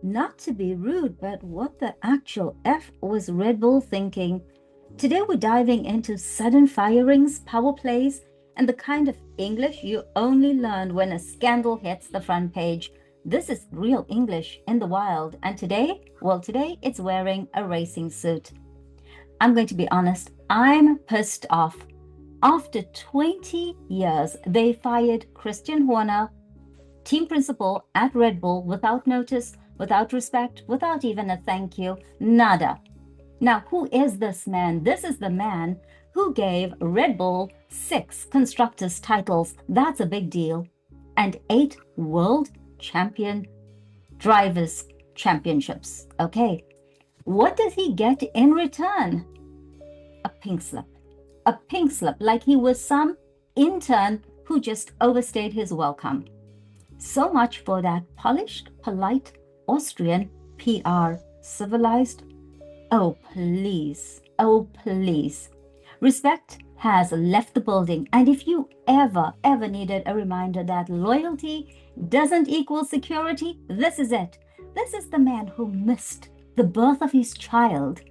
Not to be rude, but what the actual F was Red Bull thinking? Today we're diving into sudden firings, power plays, and the kind of English you only learn when a scandal hits the front page. This is real English in the wild, and today it's wearing a racing suit. I'm going to be honest, I'm pissed off. After 20 years, they fired Christian Horner, team principal at Red Bull, without notice, without respect, without even a thank you, nada. Now, who is this man? This is the man who gave Red Bull 6 constructors' titles. That's a big deal. And 8 world champion drivers' championships. Okay. What does he get in return? A pink slip. A pink slip, like he was some intern who just overstayed his welcome. So much for that polished, polite Austrian PR. Civilized. Oh, please. Oh, please. Respect has left the building. And if you ever needed a reminder that loyalty doesn't equal security, this is it. This is the man who missed the birth of his child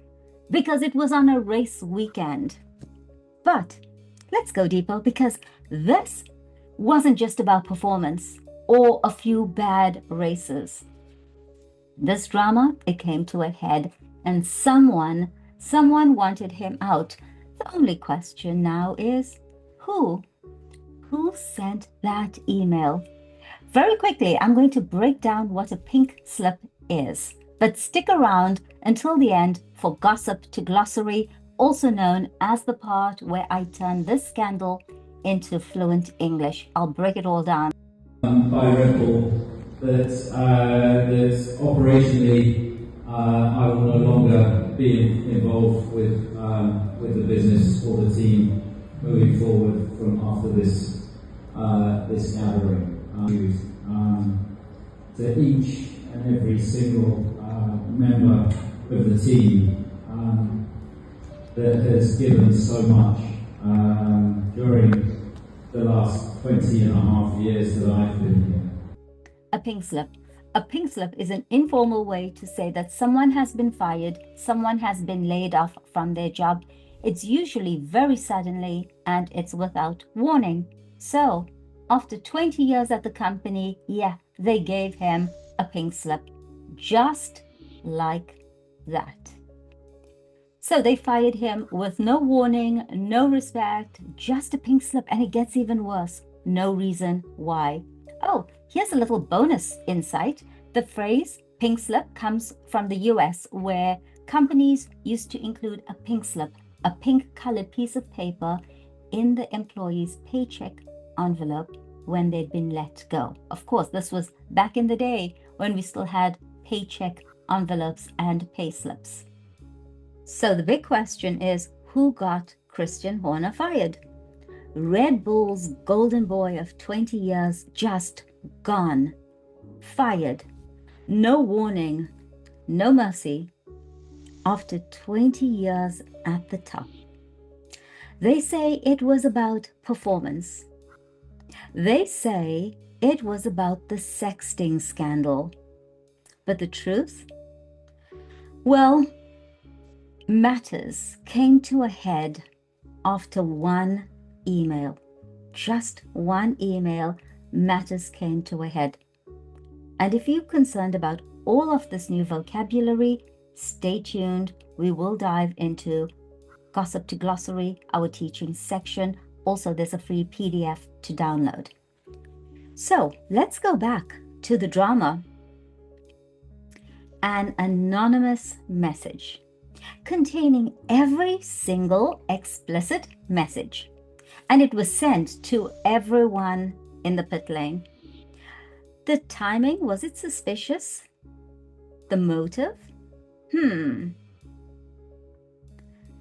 because it was on a race weekend. But let's go deeper, because this wasn't just about performance or a few bad races. This drama, it came to a head, and someone wanted him out. The only question now is who? Who sent that email? Very quickly, I'm going to break down what a pink slip is. But stick around until the end for Gossip to Glossary, also known as the part where I turn this scandal into fluent English. I'll break it all down. By Red Bull that operationally I will no longer be involved with the business or the team moving forward from after this gathering. To each and every single member of the team that has given so much during the last 20 and a half years that I've been here. A pink slip. A pink slip is an informal way to say that someone has been fired, someone has been laid off from their job. It's usually very suddenly and it's without warning. So, after 20 years at the company, yeah, they gave him a pink slip. Just like that. So they fired him with no warning, no respect, just a pink slip, and it gets even worse. No reason why. Oh, here's a little bonus insight. The phrase pink slip comes from the US, where companies used to include a pink slip, a pink colored piece of paper, in the employee's paycheck envelope when they'd been let go. Of course, this was back in the day when we still had paycheck envelopes and pay slips. So the big question is, who got Christian Horner fired? Red Bull's golden boy of 20 years just gone. Fired. No warning, no mercy. After 20 years at the top. They say it was about performance. They say it was about the sexting scandal. But the truth? Well, matters came to a head after one email. Just one email, matters came to a head. And if you're concerned about all of this new vocabulary, stay tuned. We will dive into Gossip to Glossary, our teaching section. Also, there's a free PDF to download. So let's go back to the drama. An anonymous message containing every single explicit message. And it was sent to everyone in the pit lane. The timing, was it suspicious? The motive?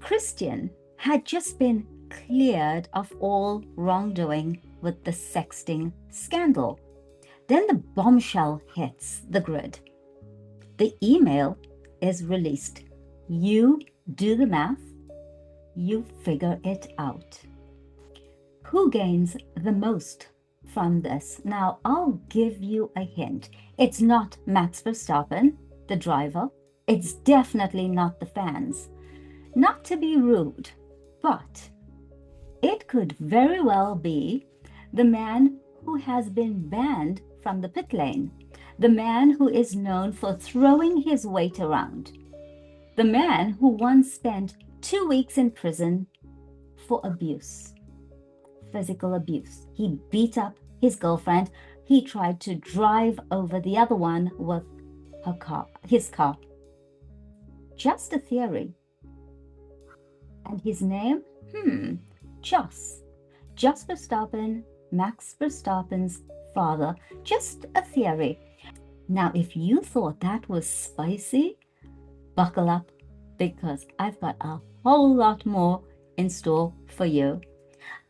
Christian had just been cleared of all wrongdoing with the sexting scandal. Then the bombshell hits the grid. The email is released. You do the math, you figure it out. Who gains the most from this. Now, I'll give you a hint. It's not Max Verstappen, the driver. It's definitely not the fans. Not to be rude, but it could very well be the man who has been banned from the pit lane, the man who is known for throwing his weight around, the man who once spent 2 weeks in prison for abuse, physical abuse. He beat up his girlfriend. He tried to drive over the other one with his car. Just a theory. And his name? Jos Verstappen, Max Verstappen's father. Just a theory. Now, if you thought that was spicy, buckle up, because I've got a whole lot more in store for you.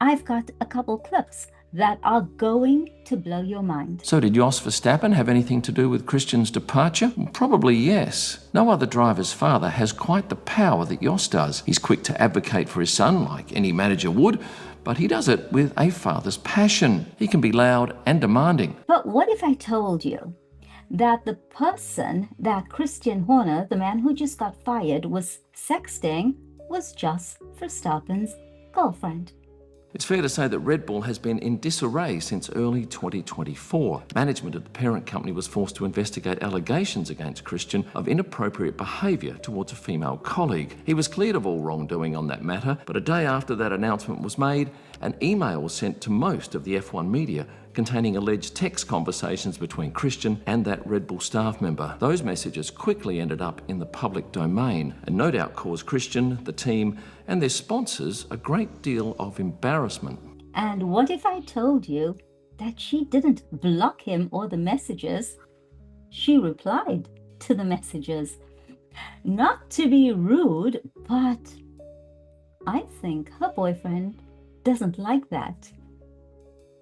I've got a couple clips that are going to blow your mind. So did Jos Verstappen have anything to do with Christian's departure? Probably yes. No other driver's father has quite the power that Jos does. He's quick to advocate for his son like any manager would, but he does it with a father's passion. He can be loud and demanding. But what if I told you that the person that Christian Horner, the man who just got fired, was sexting, was Jos Verstappen's girlfriend? It's fair to say that Red Bull has been in disarray since early 2024. Management of the parent company was forced to investigate allegations against Christian of inappropriate behaviour towards a female colleague. He was cleared of all wrongdoing on that matter, but a day after that announcement was made, an email was sent to most of the F1 media containing alleged text conversations between Christian and that Red Bull staff member. Those messages quickly ended up in the public domain and no doubt caused Christian, the team, and their sponsors a great deal of embarrassment. And what if I told you that she didn't block him or the messages? She replied to the messages. Not to be rude, but I think her boyfriend doesn't like that.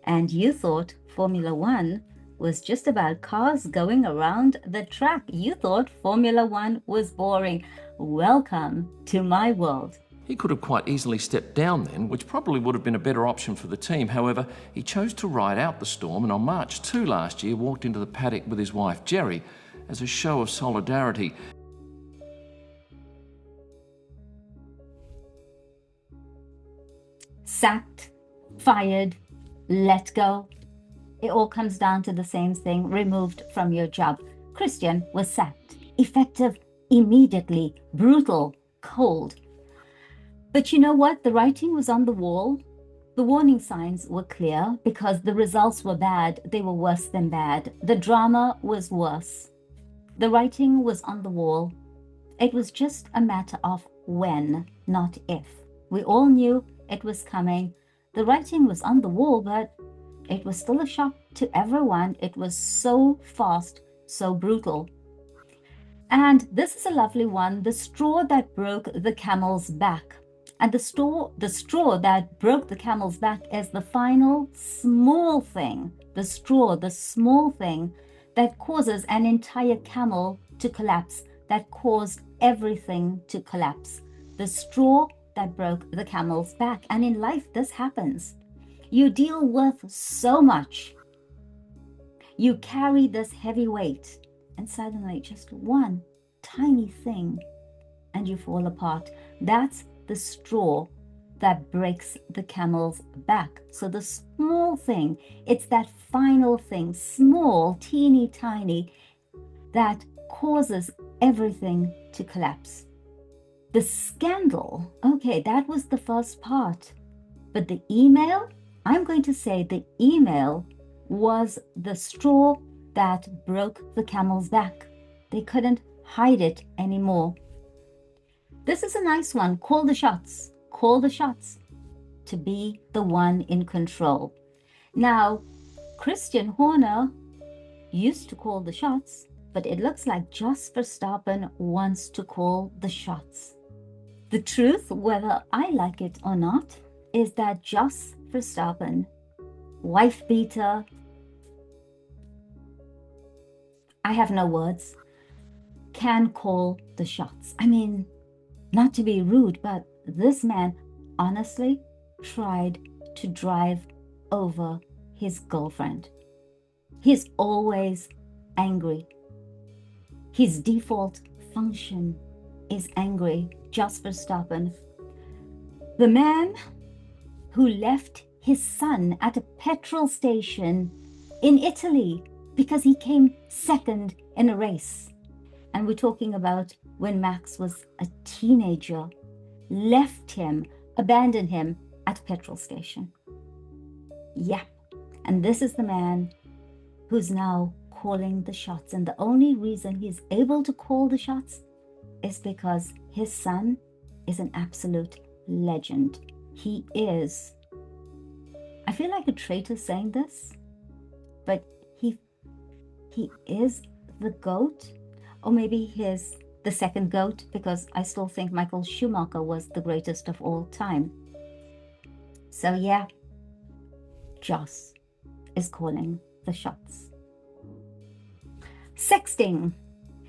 And you thought Formula One was just about cars going around the track. You thought Formula One was boring. Welcome to my world. He could have quite easily stepped down then, which probably would have been a better option for the team. However, he chose to ride out the storm and on March 2 last year walked into the paddock with his wife Jerry as a show of solidarity. Sacked, fired, let go. It all comes down to the same thing, removed from your job. Christian was sacked. Effective, immediately, brutal, cold. But you know what? The writing was on the wall. The warning signs were clear because the results were bad. They were worse than bad. The drama was worse. The writing was on the wall. It was just a matter of when, not if. We all knew it was coming. The writing was on the wall, but it was still a shock to everyone. It was so fast, so brutal. And this is a lovely one, the straw that broke the camel's back. And the straw that broke the camel's back is the final small thing, the straw, the small thing that causes an entire camel to collapse, that caused everything to collapse. The straw that broke the camel's back. And in life, this happens. You deal with so much. You carry this heavy weight, and suddenly just one tiny thing, and you fall apart. That's the straw that breaks the camel's back. So the small thing, it's that final thing, small, teeny tiny, that causes everything to collapse. The scandal, okay, that was the first part. But the email, I'm going to say the email was the straw that broke the camel's back. They couldn't hide it anymore. This is a nice one. Call the shots. Call the shots to be the one in control. Now, Christian Horner used to call the shots, but it looks like Jos Verstappen wants to call the shots. The truth, whether I like it or not, is that Jos Verstappen, wife beater, I have no words, can call the shots. I mean, not to be rude, but this man honestly tried to drive over his girlfriend. He's always angry. His default function is angry. Just Verstappen. The man who left his son at a petrol station in Italy because he came second in a race. And we're talking about when Max was a teenager, left him, abandoned him at a petrol station. Yep. And this is the man who's now calling the shots. And the only reason he's able to call the shots is because his son is an absolute legend. He is, I feel like a traitor saying this, but he is the GOAT, or maybe he's the second GOAT, because I still think Michael Schumacher was the greatest of all time. So yeah, Joss is calling the shots. Sexting,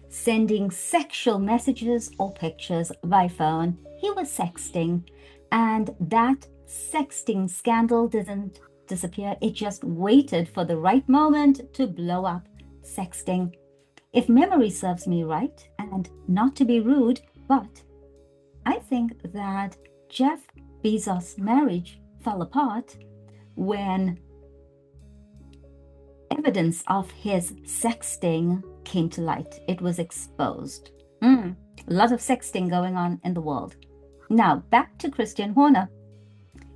sending sexual messages or pictures by phone. He was sexting, and that sexting scandal didn't disappear. It just waited for the right moment to blow up. Sexting, if memory serves me right, and not to be rude, but I think that Jeff Bezos' marriage fell apart when evidence of his sexting came to light. It was exposed. A lot of sexting going on in the world. Now, back to Christian Horner.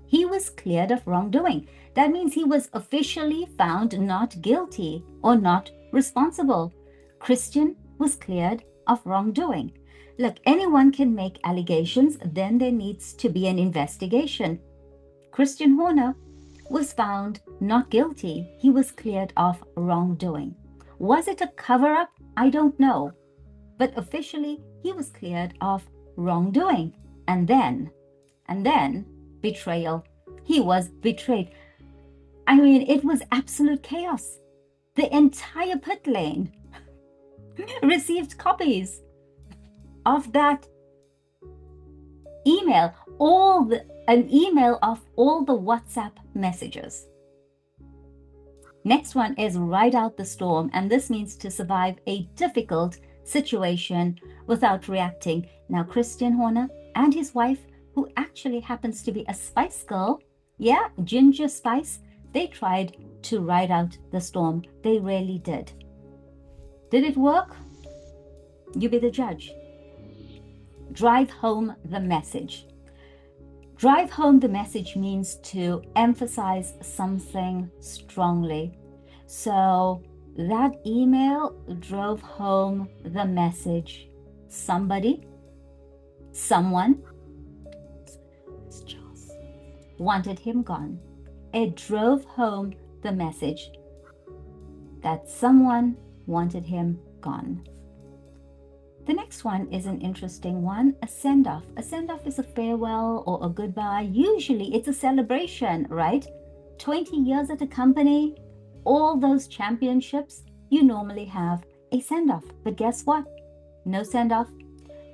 He was cleared of wrongdoing. That means he was officially found not guilty or not responsible. Christian was cleared of wrongdoing. Look, anyone can make allegations, then there needs to be an investigation. Christian Horner was found not guilty. He was cleared of wrongdoing. Was it a cover-up? I don't know. But officially, he was cleared of wrongdoing. And then, betrayal. He was betrayed. I mean, it was absolute chaos. The entire pit lane received copies of that email, an email of all the WhatsApp messages. Next one is ride out the storm, and this means to survive a difficult situation without reacting. Now, Christian Horner and his wife, who actually happens to be a Spice Girl, yeah, Ginger Spice, they tried to ride out the storm. They really did. Did it work? You be the judge. Drive home the message. Drive home the message means to emphasize something strongly. So that email drove home the message. Somebody, someone wanted him gone. It drove home the message that someone wanted him gone. The next one is an interesting one, a send-off. A send-off is a farewell or a goodbye. Usually it's a celebration, right? 20 years at a company, all those championships, you normally have a send-off. But guess what? No send-off,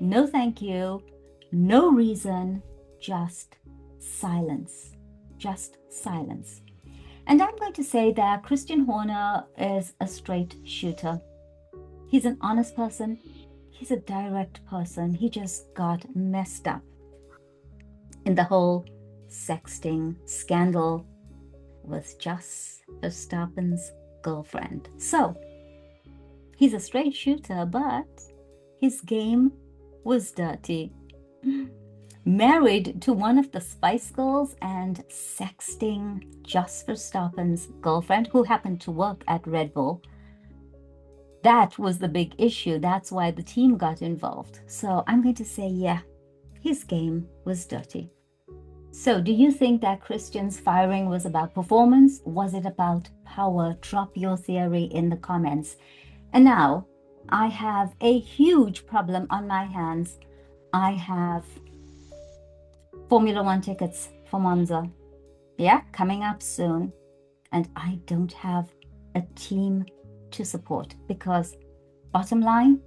no thank you, no reason, just silence. Just silence. And I'm going to say that Christian Horner is a straight shooter. He's an honest person. He's a direct person. He just got messed up in the whole sexting scandal with Jos Verstappen's girlfriend. So he's a straight shooter, but his game was dirty. Married to one of the Spice Girls and sexting Jos Verstappen's girlfriend, who happened to work at Red Bull. That was the big issue. That's why the team got involved. So I'm going to say, yeah, his game was dirty. So do you think that Christian's firing was about performance? Was it about power? Drop your theory in the comments. And now I have a huge problem on my hands. I have Formula One tickets for Monza. Yeah, coming up soon. And I don't have a team to support because, bottom line,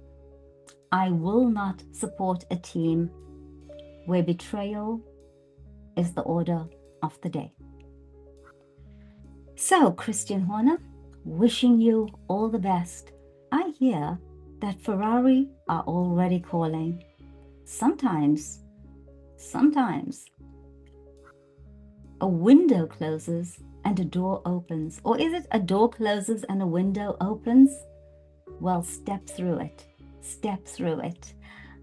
I will not support a team where betrayal is the order of the day. So, Christian Horner, wishing you all the best. I hear that Ferrari are already calling. Sometimes a window closes and a door opens. Or is it a door closes and a window opens? Well, step through it. Step through it.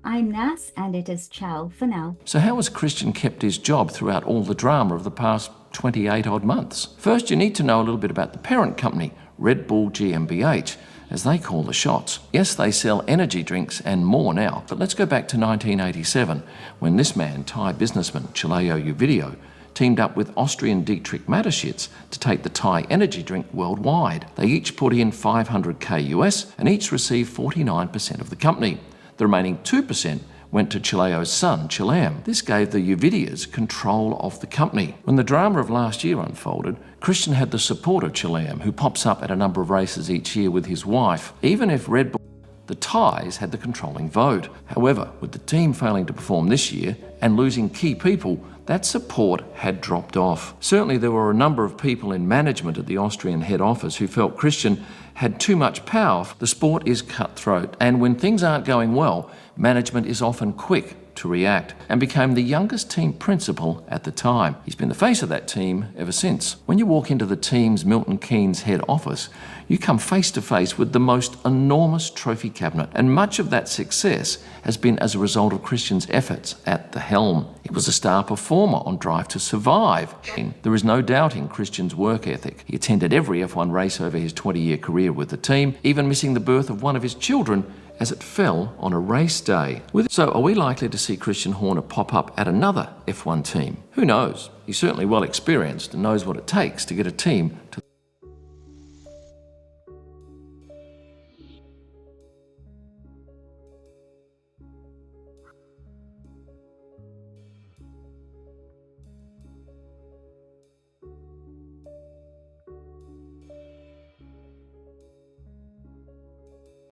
I'm Nas, and it is ciao for now. So how has Christian kept his job throughout all the drama of the past 28 odd months? First, you need to know a little bit about the parent company, Red Bull GmbH, as they call the shots. Yes, they sell energy drinks and more now, but let's go back to 1987, when this man, Thai businessman Chileo Uvideo, teamed up with Austrian Dietrich Mateschitz to take the Thai energy drink worldwide. They each put in $500k US and each received 49% of the company. The remaining 2% went to Chileo's son, Chileam. This gave the Uvideos control of the company. When the drama of last year unfolded, Christian had the support of Chileam, who pops up at a number of races each year with his wife. Even if Red Bull, the Thais had the controlling vote. However, with the team failing to perform this year and losing key people, that support had dropped off. Certainly there were a number of people in management at the Austrian head office who felt Christian had too much power. The sport is cutthroat, and when things aren't going well, management is often quick to react, and became the youngest team principal at the time. He's been the face of that team ever since. When you walk into the team's Milton Keynes head office, you come face to face with the most enormous trophy cabinet, and much of that success has been as a result of Christian's efforts at the helm. He was a star performer on Drive to Survive. There is no doubting Christian's work ethic. He attended every F1 race over his 20-year career with the team, even missing the birth of one of his children as it fell on a race day. So are we likely to see Christian Horner pop up at another F1 team? Who knows? He's certainly well experienced and knows what it takes to get a team to